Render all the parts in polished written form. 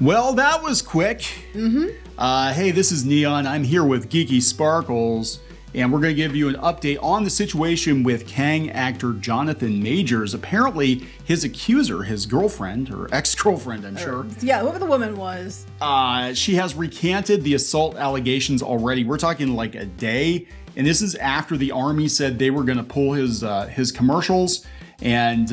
Well, that was quick. Hey, this is Neon. I'm here with Geeky Sparkles, and we're going to give you an update on the situation with Kang actor Jonathan Majors. Apparently, his accuser, his girlfriend, or ex-girlfriend, I'm sure. Yeah, whoever the woman was. She has recanted the assault allegations already. We're talking like a day, and this is after the Army said they were going to pull his commercials. And,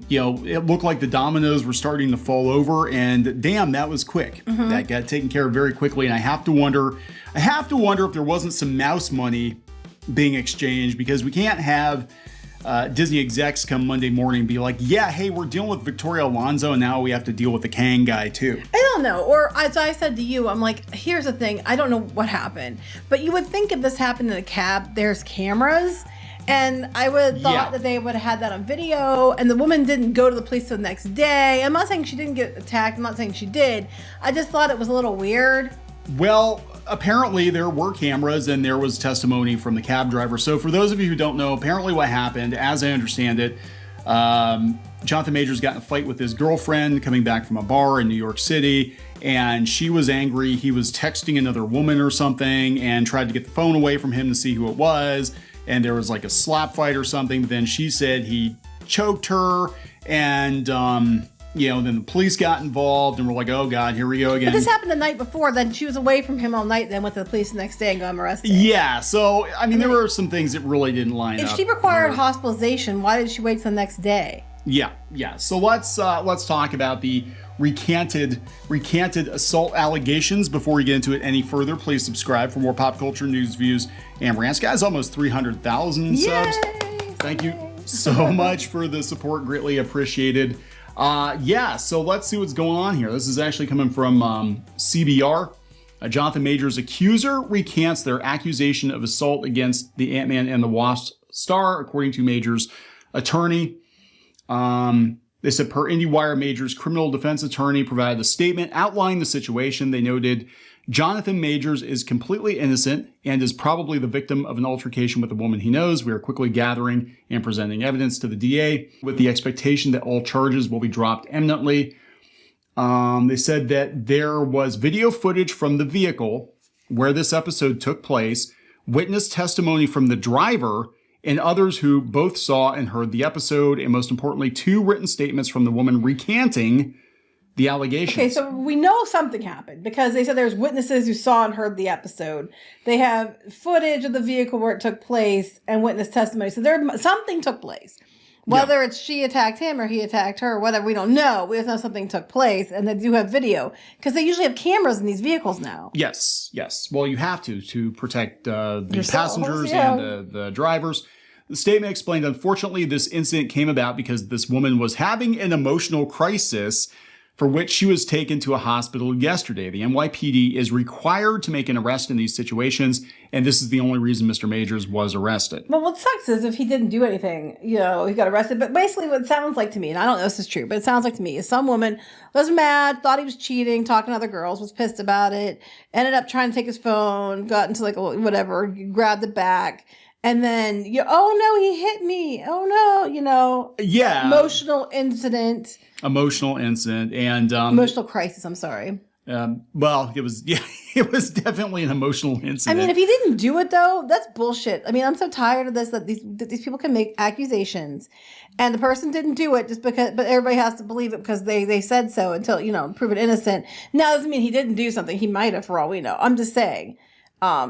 it looked like the dominoes were starting to fall over, and damn, that was quick. That got taken care of very quickly. And I have to wonder if there wasn't some mouse money being exchanged, because we can't have Disney execs come Monday morning and be like, yeah, hey, we're dealing with Victoria Alonso, and now we have to deal with the Kang guy too. I don't know. Or as I said to you, I'm like, here's the thing. I don't know what happened, but you would think if this happened in a cab, there's cameras. And I would have thought that they would have had that on video, and the woman didn't go to the police the next day. I'm not saying she didn't get attacked. I'm not saying she did. I just thought it was a little weird. Well, apparently there were cameras and there was testimony from the cab driver. So for those of you who don't know, apparently what happened, as I understand it, Jonathan Majors got in a fight with his girlfriend coming back from a bar in New York City, and she was angry. He was texting another woman or something and tried to get the phone away from him to see who it was. And there was like a slap fight or something. But then she said he choked her, and then the police got involved, and we're like, oh God, here we go again. But this happened the night before. Then she was away from him all night. Then went to the police the next day and got him arrested. Yeah. So I mean, there were some things that really didn't line up. If she required hospitalization, why did she wait till the next day? Yeah. So let's talk about the recanted assault allegations before we get into it any further. Please subscribe for more pop culture news, views, and rants. Guys, almost 300,000 subs. Thank you so much for the support. Greatly appreciated. So let's see what's going on here. This is actually coming from CBR. Jonathan Majors' accuser recants their accusation of assault against the Ant-Man and the Wasp star, according to Majors' attorney. They said, per IndieWire, Majors' criminal defense attorney provided a statement outlining the situation. They noted, Jonathan Majors is completely innocent and is probably the victim of an altercation with a woman he knows. We are quickly gathering and presenting evidence to the DA with the expectation that all charges will be dropped imminently. They said that there was video footage from the vehicle where this episode took place, witness testimony from the driver, and others who both saw and heard the episode, and most importantly, 2 written statements from the woman recanting the allegations. Okay, so we know something happened because they said there's witnesses who saw and heard the episode. They have footage of the vehicle where it took place and witness testimony. So something took place. Whether it's she attacked him or he attacked her or whatever, we don't know. We just know something took place, and they do have video because they usually have cameras in these vehicles now. Yes. Well, you have to protect the passengers and the drivers. The statement explained, unfortunately, this incident came about because this woman was having an emotional crisis for which she was taken to a hospital yesterday. The NYPD is required to make an arrest in these situations, and this is the only reason Mr. Majors was arrested. Well, what sucks is if he didn't do anything, he got arrested. But basically what it sounds like to me, and I don't know if this is true, but it sounds like to me, is some woman was mad, thought he was cheating, talking to other girls, was pissed about it, ended up trying to take his phone, got into like whatever, grabbed it back. And then, oh no, he hit me. Oh no, Yeah. Emotional incident. And emotional crisis, I'm sorry. Well, it was definitely an emotional incident. I mean, if he didn't do it though, that's bullshit. I mean, I'm so tired of this, that these people can make accusations and the person didn't do it but everybody has to believe it because they said so until, proven innocent. Now, that doesn't mean he didn't do something. He might have, for all we know. I'm just saying.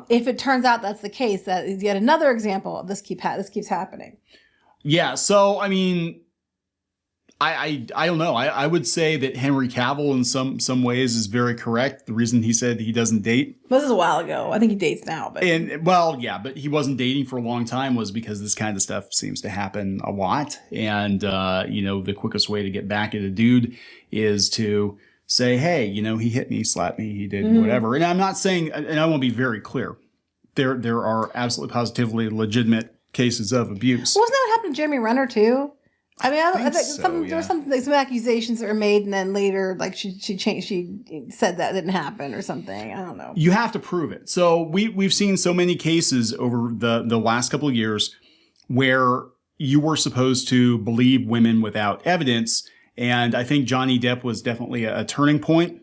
If it turns out that's the case, that is yet another example of this keeps happening. Yeah. So, I mean, I don't know. I would say that Henry Cavill in some ways is very correct. The reason he said he doesn't date. Well, this is a while ago. I think he dates now. But but he wasn't dating for a long time was because this kind of stuff seems to happen a lot. And, the quickest way to get back at a dude is to say, hey, he hit me, slapped me, he did whatever. And I'm not saying, and I want to be very clear, there are absolutely positively legitimate cases of abuse. Well, wasn't that what happened to Jeremy Renner too? I mean, I think there were some accusations that were made, and then later, like she changed, she said that didn't happen or something. I don't know. You have to prove it. So we've seen so many cases over the last couple of years where you were supposed to believe women without evidence, and I think Johnny Depp was definitely a turning point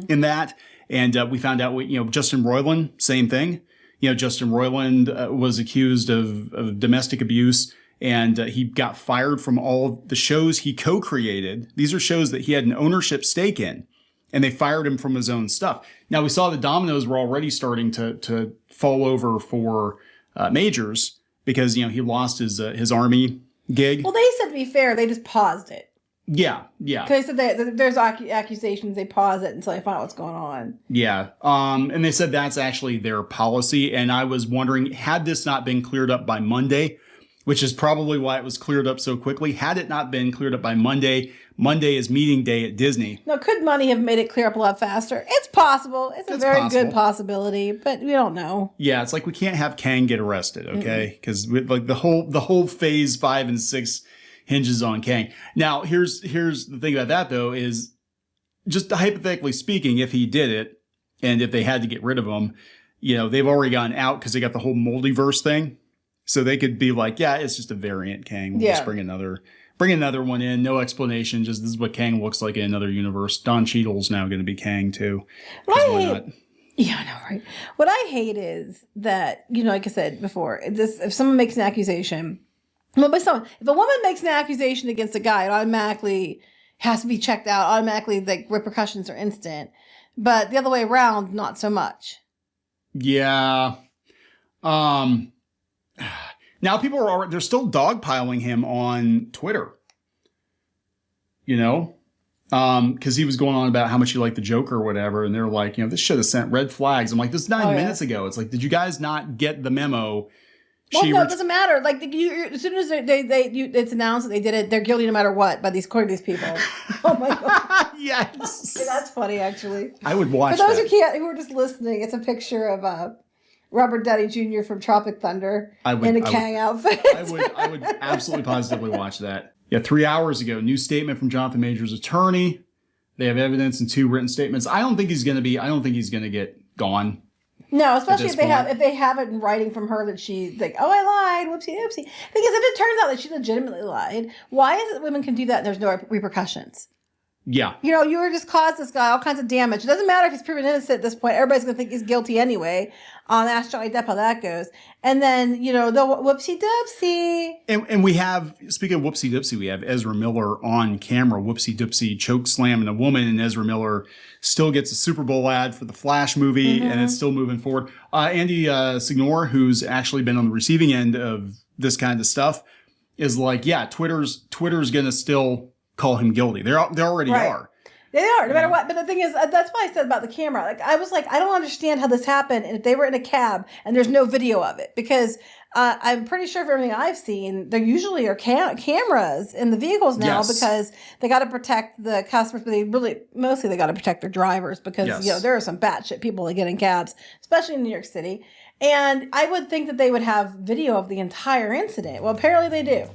in that. And we found out, Justin Roiland, same thing. Justin Roiland was accused of domestic abuse, and he got fired from all of the shows he co-created. These are shows that he had an ownership stake in, and they fired him from his own stuff. Now, we saw the dominoes were already starting to fall over for Majors because, he lost his Army gig. Well, they said, to be fair, they just paused it. Yeah. Because they said that there's accusations, they pause it until they find out what's going on. Yeah. And they said that's actually their policy. And I was wondering, had this not been cleared up by Monday, which is probably why it was cleared up so quickly, had it not been cleared up by Monday is meeting day at Disney. Now, could money have made it clear up a lot faster? It's possible. It's a very good possibility, but we don't know. Yeah, it's like we can't have Kang get arrested, okay? Because like the whole phase 5 and 6 hinges on Kang. Now, here's the thing about that, though, is just hypothetically speaking, if he did it, and if they had to get rid of him, they've already gotten out because they got the whole multiverse thing. So they could be like, yeah, it's just a variant Kang. We'll just bring another one in. No explanation. Just this is what Kang looks like in another universe. Don Cheadle's now going to be Kang, too. Why not? Yeah, I know, right? What I hate is that, like I said before, if someone makes an accusation... If a woman makes an accusation against a guy, it automatically has to be checked out. Automatically, the repercussions are instant. But the other way around, not so much. Yeah. Now people they're still dogpiling him on Twitter. Because he was going on about how much he liked the Joker or whatever, and they're like, this should have sent red flags. I'm like, this is 9 minutes ago. It's like, did you guys not get the memo? Well, no, it doesn't matter. Like, as soon as it's announced that they did it, they're guilty no matter what according to these people. Oh my God. Yes. Yeah, that's funny, actually. I would watch that. For those who are just listening, it's a picture of Robert Downey Jr. from Tropic Thunder in a Kang outfit. I would absolutely positively watch that. Yeah, 3 hours ago, new statement from Jonathan Majors' attorney. They have evidence and 2 written statements. I don't think he's going to get gone. No, especially if they have it in writing from her that she's like, oh, I lied, whoopsie doopsie. Because if it turns out that she legitimately lied, why is it that women can do that and there's no repercussions? Yeah. You were just caused this guy all kinds of damage. It doesn't matter if he's proven innocent at this point. Everybody's going to think he's guilty anyway. Ask Johnny Depp how that goes. And then, the whoopsie doopsie. And we have, speaking of whoopsie doopsie, we have Ezra Miller on camera, whoopsie doopsie, choke slamming a woman, and Ezra Miller still gets a Super Bowl ad for the Flash movie, and it's still moving forward. Andy Signor, who's actually been on the receiving end of this kind of stuff, is like, yeah, Twitter's going to still call him guilty. They already are. They are, no matter what. But the thing is, that's why I said about the camera. Like, I was like, I don't understand how this happened. And if they were in a cab and there's no video of it, because I'm pretty sure from everything I've seen, there usually are cameras in the vehicles now because they got to protect the customers, but mostly they got to protect their drivers because, there are some batshit people that get in cabs, especially in New York City. And I would think that they would have video of the entire incident. Well, apparently they do.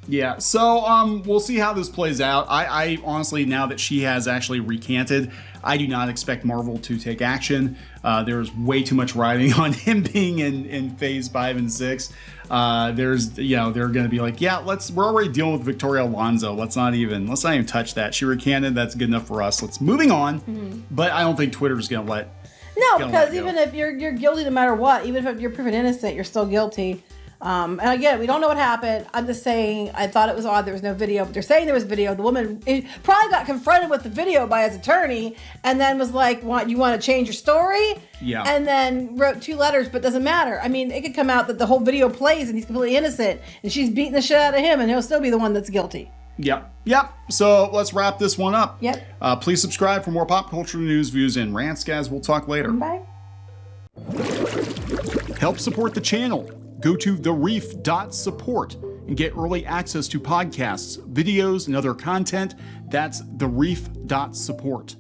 Yeah, so we'll see how this plays out. I honestly, now that she has actually recanted, I do not expect Marvel to take action. There's way too much riding on him being in phase 5 and 6. They're going to be like, yeah, we're already dealing with Victoria Alonso. Let's not even touch that. She recanted. That's good enough for us. Let's moving on. Mm-hmm. But I don't think Twitter's going to let. No, because even if you're guilty no matter what, even if you're proven innocent, you're still guilty. And again, we don't know what happened. I'm just saying, I thought it was odd there was no video, but they're saying there was video. The woman probably got confronted with the video by his attorney and then was like, you want to change your story? Yeah. And then wrote 2 letters, but doesn't matter. I mean, it could come out that the whole video plays and he's completely innocent and she's beating the shit out of him and he'll still be the one that's guilty. Yep. So let's wrap this one up. Yep. Please subscribe for more pop culture news, views, and rants, guys. We'll talk later. Bye. Help support the channel. Go to thereef.support and get early access to podcasts, videos, and other content. That's thereef.support.